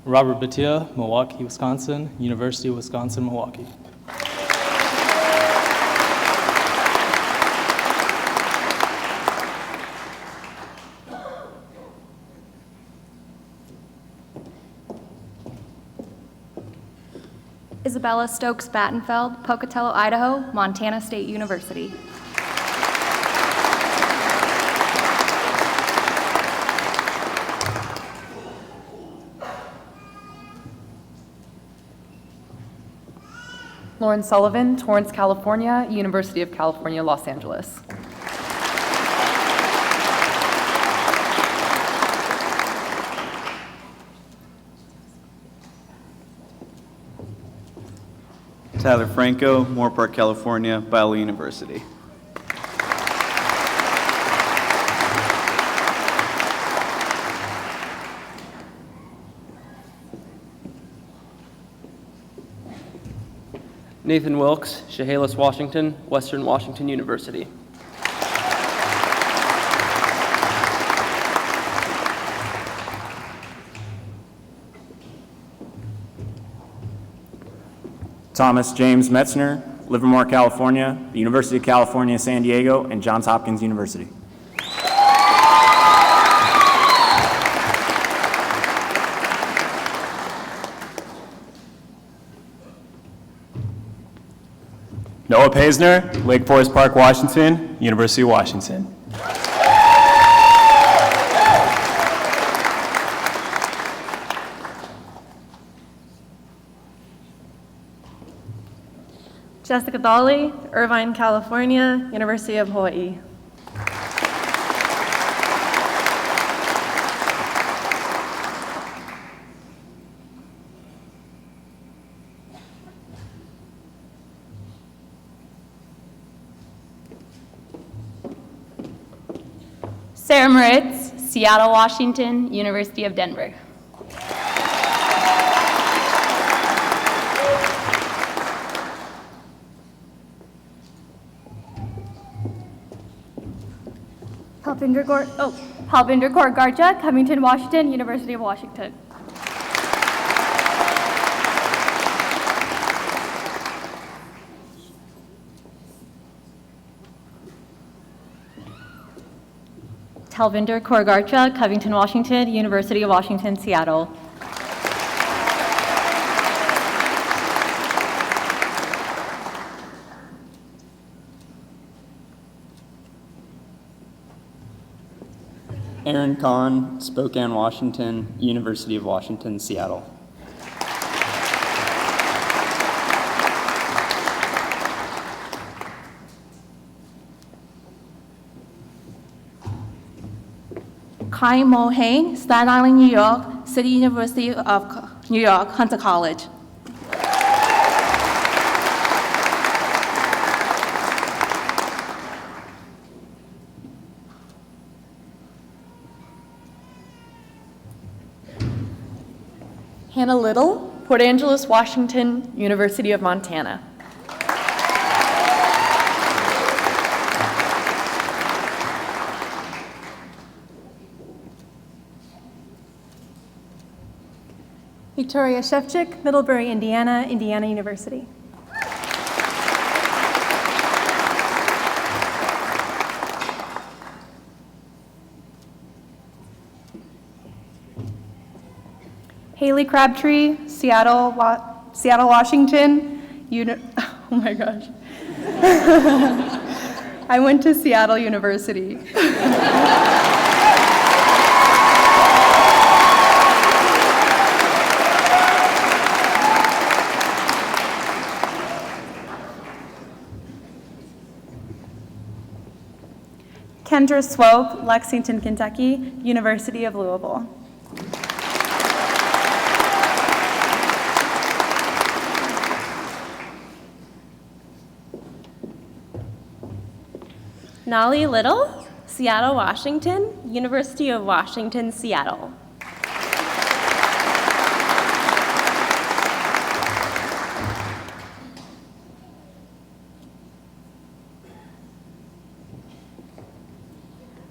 Robert Batia, Milwaukee, Wisconsin, University of Wisconsin-Milwaukee. Isabella Stokes Battenfeld, Pocatello, Idaho, Montana State University. Lauren Sullivan, Torrance, California, University of California, Los Angeles. Tyler Franco, Moore Park, California, Biola University. Nathan Wilkes, Chehalis, Washington, Western Washington University. Thomas James Metzner, Livermore, California, the University of California, San Diego, and Johns Hopkins University. Noah Paisner, Lake Forest Park, Washington, University of Washington. Jessica Dolly, Irvine, California, University of Hawaii. Sarah Moritz, Seattle, Washington, University of Denver. Halvinder Kaur Garcha, Covington, Washington, University of Washington. Talvinder Kaur Garcha, Covington, Washington, University of Washington, Seattle. Aaron Kahn, Spokane, Washington, University of Washington, Seattle. Kai Mo Hain, Staten Island, New York, City University of New York, Hunter College. Hannah Little, Port Angeles, Washington, University of Montana. Victoria Shevchik, Middlebury, Indiana, Indiana University. Haley Crabtree, Seattle, Washington. Oh my gosh. I went to Seattle University. Kendra Swope, Lexington, Kentucky, University of Louisville. Nolly Little, Seattle, Washington, University of Washington, Seattle.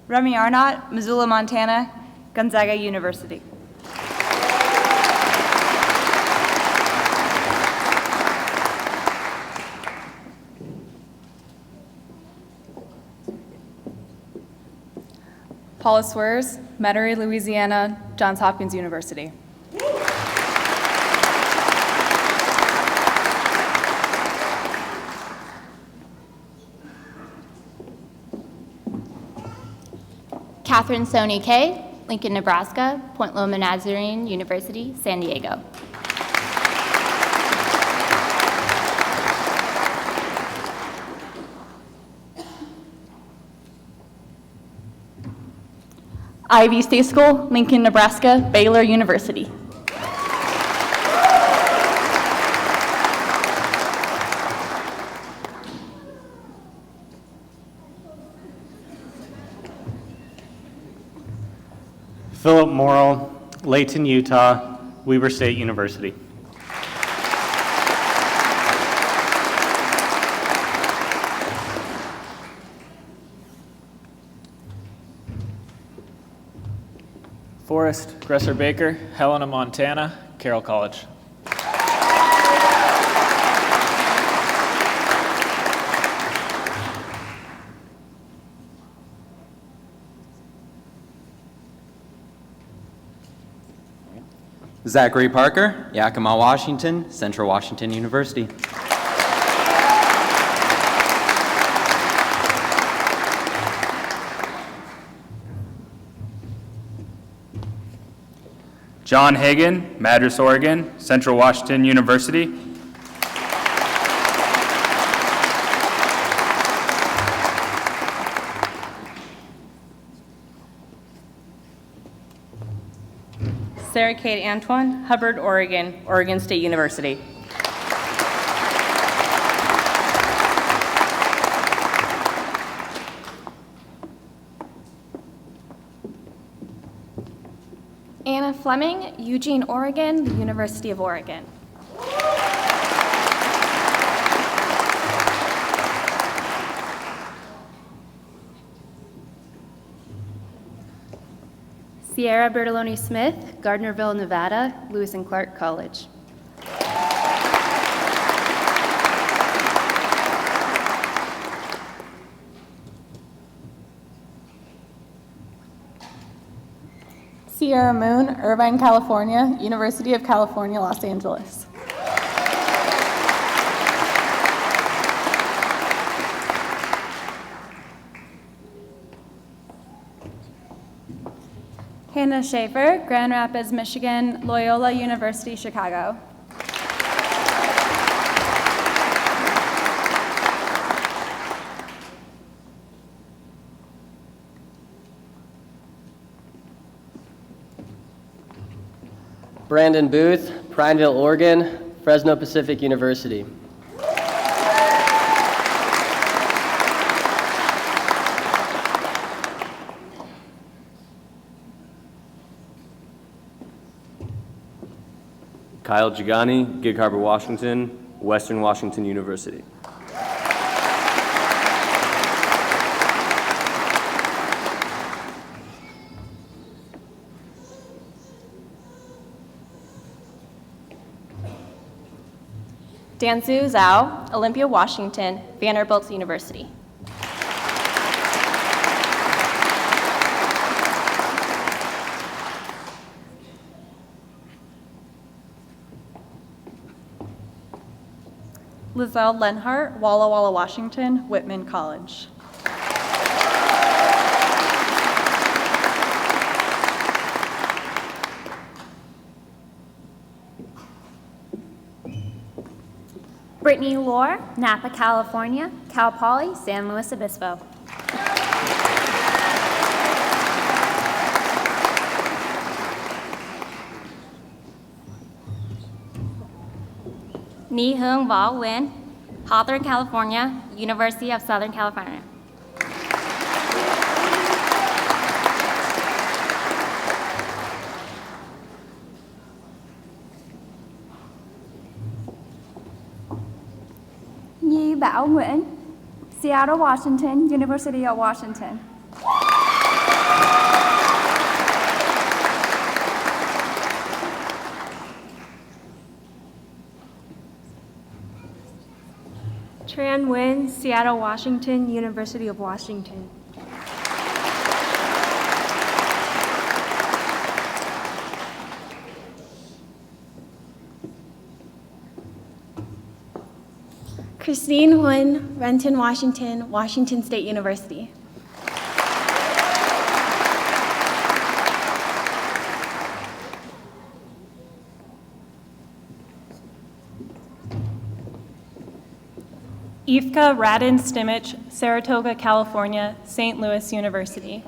Remy Arnott, Missoula, Montana, Gonzaga University. Paula Swears, Metairie, Louisiana, Johns Hopkins University. Catherine Sony K., Lincoln, Nebraska, Point Loma Nazarene University, San Diego. Ivy State School, Lincoln, Nebraska, Baylor University. Philip Morrill, Layton, Utah, Weber State University. Forrest Gresser Baker, Helena, Montana, Carroll College. Zachary Parker, Yakima, Washington, Central Washington University. John Hagan, Madras, Oregon, Central Washington University. Sarah Kate Antoine, Hubbard, Oregon, Oregon State University. Anna Fleming, Eugene, Oregon, the University of Oregon. Sierra Bertoloni Smith, Gardnerville, Nevada, Lewis and Clark College. Sierra Moon, Irvine, California, University of California, Los Angeles. Hannah Schaefer, Grand Rapids, Michigan, Loyola University, Chicago. Brandon Booth, Prineville, Oregon, Fresno Pacific University. Kyle Gigani, Gig Harbor, Washington, Western Washington University. Danzu Zhao, Olympia, Washington, Vanderbilt University. Lizelle Lenhart, Walla Walla, Washington, Whitman College. Brittany Lohr, Napa, California, Cal Poly, San Luis Obispo. Ni Hung Val Lin, Hawthorne, California, University of Southern California. Nhi Bảo Nguyễn, Seattle, Washington, University of Washington. Tran Nguyen, Seattle, Washington, University of Washington. Christine Nguyen, Renton, Washington, Washington State University. Yvka Radin Stimich, Saratoga, California, St. Louis University.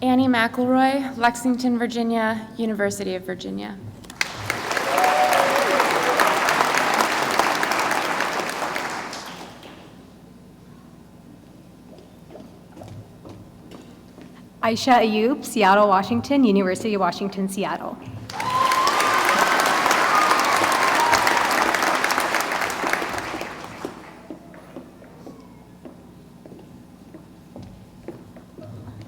Annie McElroy, Lexington, Virginia, University of Virginia. Aisha Ayub, Seattle, Washington, University of Washington, Seattle.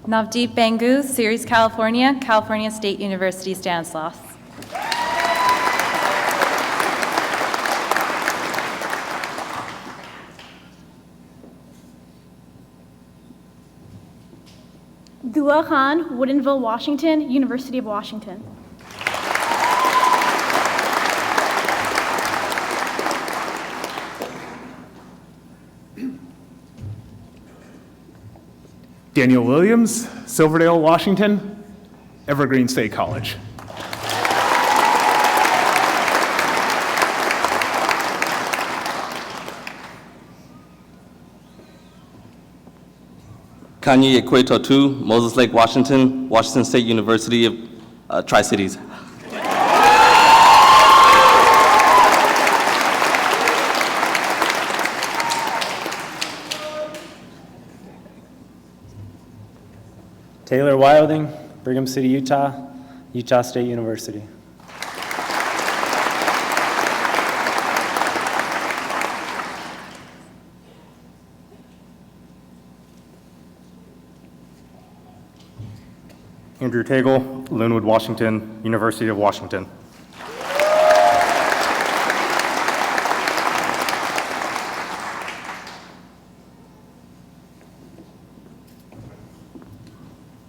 Navdeep Bangu, Ceres, California, California State University, Stanislaus. Dua Khan, Woodinville, Washington, University of Washington. Daniel Williams, Silverdale, Washington, Evergreen State College. Kanye Equator 2, Moses Lake, Washington, Washington State University of Tri-Cities. Taylor Wilding, Brigham City, Utah, Utah State University. Andrew Tagle, Linwood, Washington, University of Washington.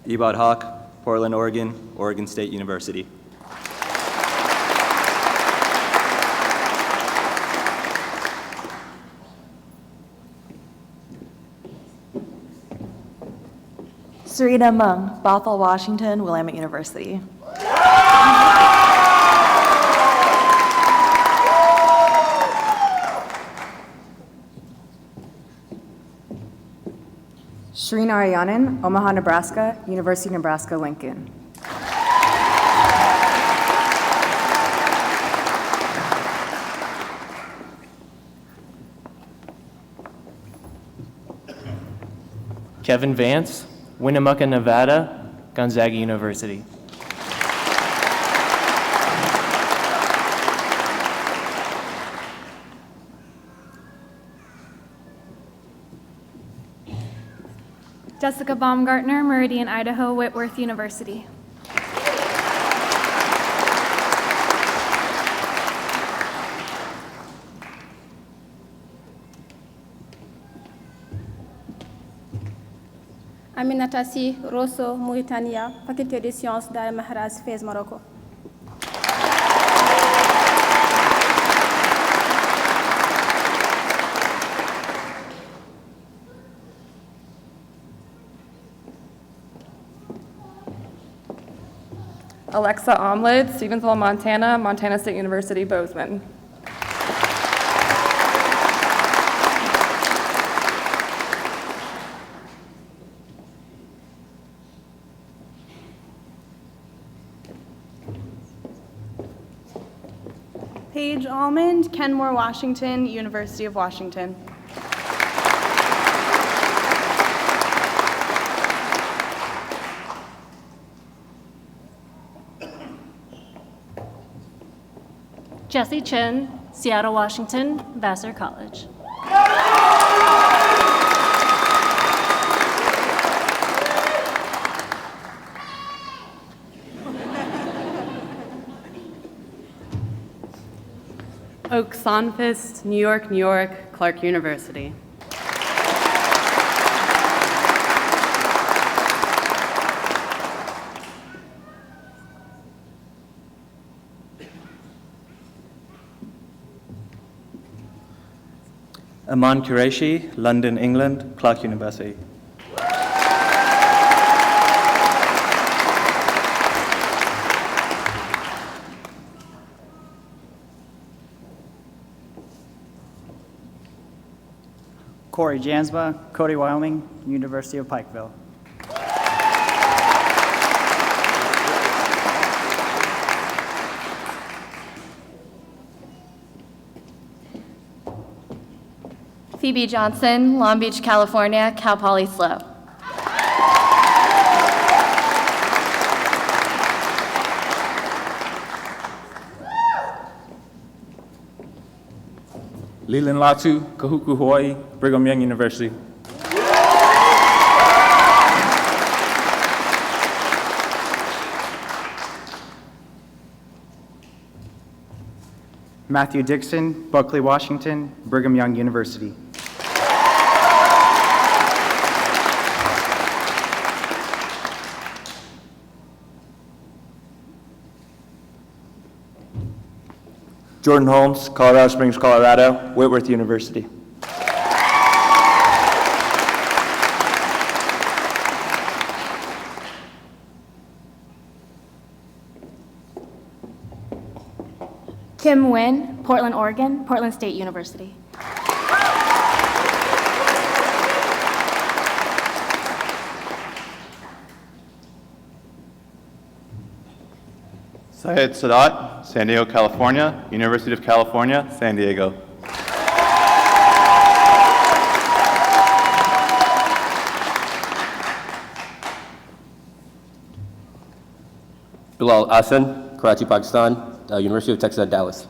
Ebod Hawk, Portland, Oregon, Oregon State University. Serena Mung, Bothell, Washington, Willamette University. Shreen Ariyanan, Omaha, Nebraska, University of Nebraska-Lincoln. Kevin Vance, Winnemucca, Nevada, Gonzaga University. Jessica Baumgartner, Meridian, Idaho, Whitworth University. Aminata Sy Rosso, Mauritania, Faculté des Sciences d'Al Mahraz, Fès, Morocco. Alexa Omlid, Stevensville, Montana, Montana State University, Bozeman. Paige Almond, Kenmore, Washington, University of Washington. Jesse Chin, Seattle, Washington, Vassar College. Oak Sonfist, New York, New York, Clark University. Aman Qureshi, London, England, Clark University. Corey Jansma, Cody, Wyoming, University of Pikeville. Phoebe Johnson, Long Beach, California, Cal Poly SLO. Leland Latu, Kahuku, Hawaii, Brigham Young University. Matthew Dixon, Buckley, Washington, Brigham Young University. Jordan Holmes, Colorado Springs, Colorado, Whitworth University. Kim Nguyen, Portland, Oregon, Portland State University. Syed Sadat, San Diego, California, University of California, San Diego. Bilal Hassan, Karachi, Pakistan, University of Texas at Dallas.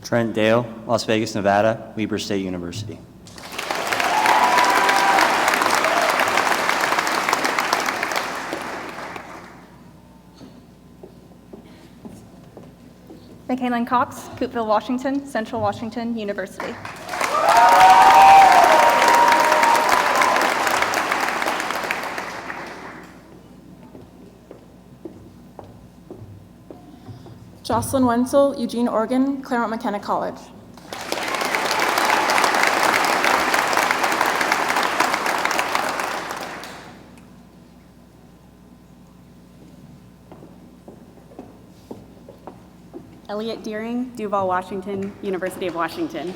Trent Dale, Las Vegas, Nevada, Weber State University. McKaylin Cox, Coopville, Washington, Central Washington University. Jocelyn Wenzel, Eugene, Oregon, Claremont McKenna College. Elliot Deering, Duval, Washington, University of Washington.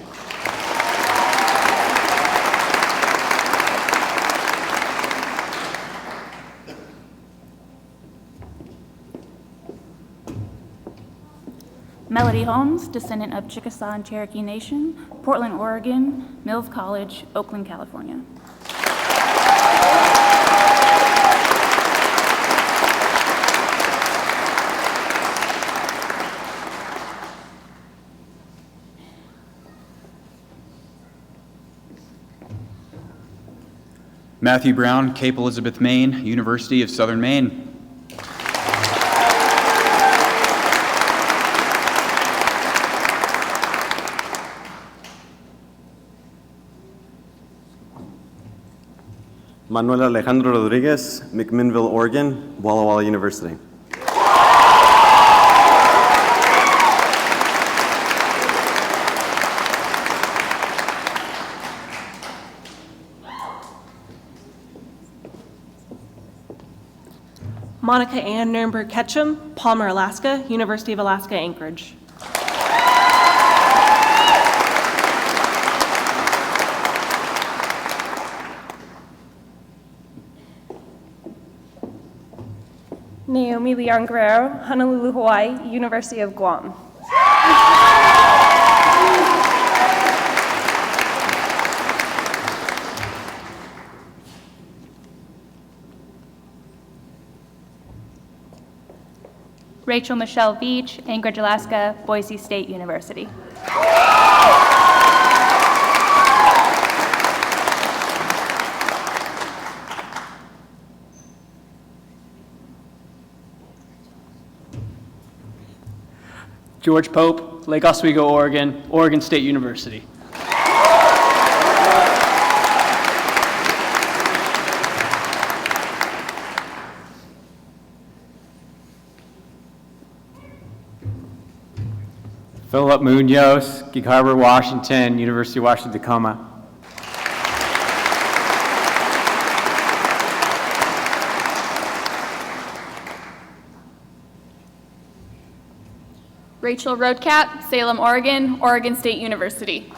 Melody Holmes, descendant of Chickasaw and Cherokee Nation, Portland, Oregon, Mills College, Oakland, California. Matthew Brown, Cape Elizabeth, Maine, University of Southern Maine. Manuel Alejandro Rodriguez, McMinnville, Oregon, Walla Walla University. Monica Ann Nurnberg Ketchum, Palmer, Alaska, University of Alaska, Anchorage. Naomi Leon Guerrero, Honolulu, Hawaii, University of Guam. Rachel Michelle Beach, Anchorage, Alaska, Boise State University. George Pope, Lake Oswego, Oregon, Oregon State University. Philip Munoz, Gig Harbor, Washington, University of Washington, Tacoma. Rachel Roadcat, Salem, Oregon, Oregon State University.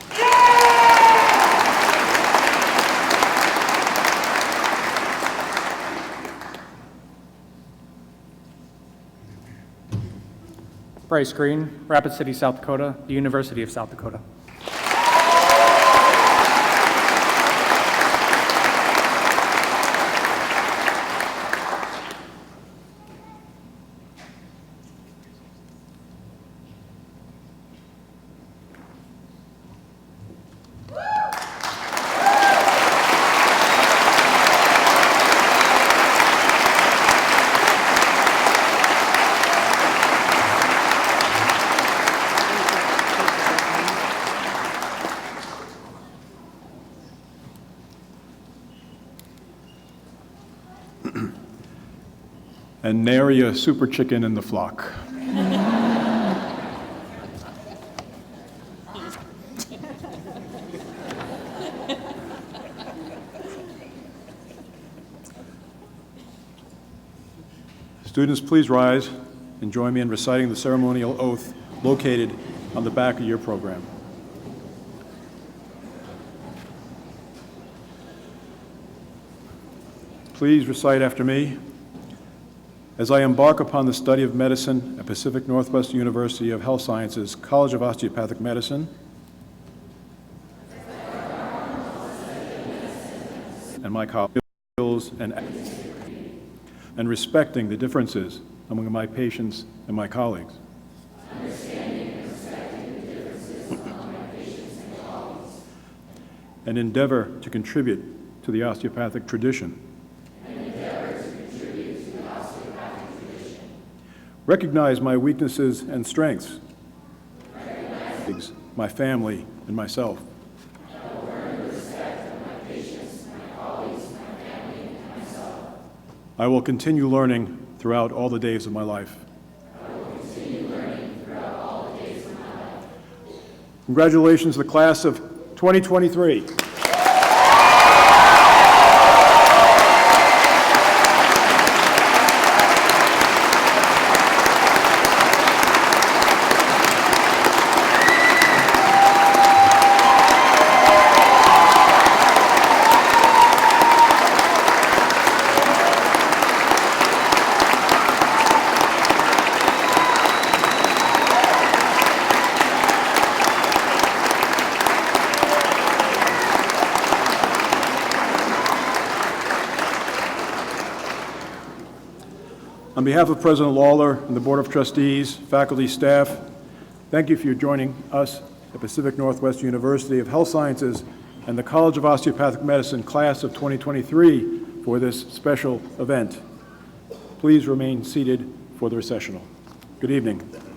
Bryce Green, Rapid City, South Dakota, the University of South Dakota. And nary a super chicken in the flock. Students, please rise and join me in reciting the ceremonial oath located on the back of your program. Please recite after me. As I embark upon the study of medicine at Pacific Northwest University of Health Sciences, College of Osteopathic Medicine, and my colleagues and respecting the differences among my patients and my colleagues. And endeavor to contribute to the osteopathic tradition. Recognize my weaknesses and strengths, my family and myself. I will continue learning throughout all the days of my life. Congratulations to the class of 2023. On behalf of President Lawler and the Board of Trustees, faculty, staff, thank you for joining us at Pacific Northwest University of Health Sciences and the College of Osteopathic Medicine class of 2023 for this special event. Please remain seated for the recessional. Good evening.